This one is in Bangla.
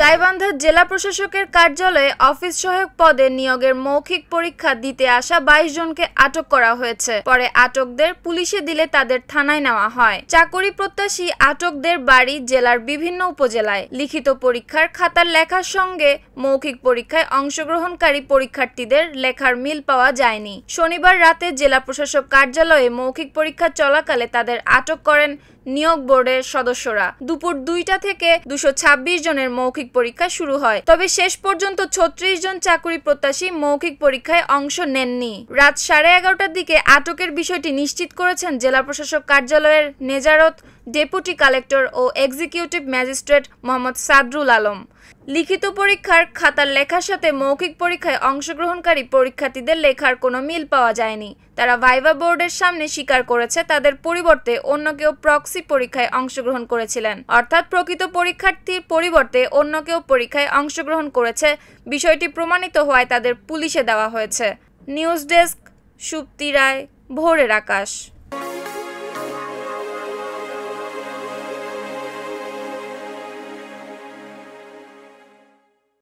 গাইবান্ধা জেলা প্রশাসকের কার্যালয়ে অফিস সহায়ক পদে নিয়োগের মৌখিক পরীক্ষা দিতে আসা 22 জনকে আটক করা হয়েছে। পরে আটকদের পুলিশে দিলে তাদের থানায় নেওয়া হয়। চাকরি প্রত্যাশী আটকদের বাড়ি জেলার বিভিন্ন উপজেলায়। লিখিত পরীক্ষার খাতার লেখার সঙ্গে মৌখিক পরীক্ষায় অংশগ্রহণকারী পরীক্ষার্থীদের লেখার মিল পাওয়া যায়নি। শনিবার রাতে জেলা প্রশাসক কার্যালয়ে মৌখিক পরীক্ষা চলাকালে তাদের আটক করেন নিয়োগ বোর্ডের সদস্যরা। দুপুর 2টা থেকে 226 জনের মৌখিক পরীক্ষা শুরু হয়। তবে শেষ পর্যন্ত 36 জন চাকরি প্রত্যাশী মৌখিক পরীক্ষায় অংশ নেননি। রাত 11:30টার দিকে আটকের বিষয়টি নিশ্চিত করেছেন জেলা প্রশাসক কার্যালয়ের নেজারত ডেপুটি কালেক্টর ও এক্সিকিউটিভ ম্যাজিস্ট্রেট মোহাম্মদ সাদরুল আলম। লিখিত পরীক্ষার খাতার লেখার সাথে মৌখিক পরীক্ষায় অংশগ্রহণকারী পরীক্ষার্থীদের লেখার কোনো মিল পাওয়া যায়নি। তারা ভাইভা বোর্ডের সামনে স্বীকার করেছে তাদের পরিবর্তে অন্য কেউ প্রক্সি পরীক্ষায় অংশগ্রহণ করেছিলেন, অর্থাৎ প্রকৃত পরীক্ষার্থীর পরিবর্তে অন্য কেউ পরীক্ষায় অংশগ্রহণ করেছে। বিষয়টি প্রমাণিত হওয়ায় তাদের পুলিশে দেওয়া হয়েছে। নিউজ ডেস্ক, সুপ্তি রায়, ভোরের আকাশ।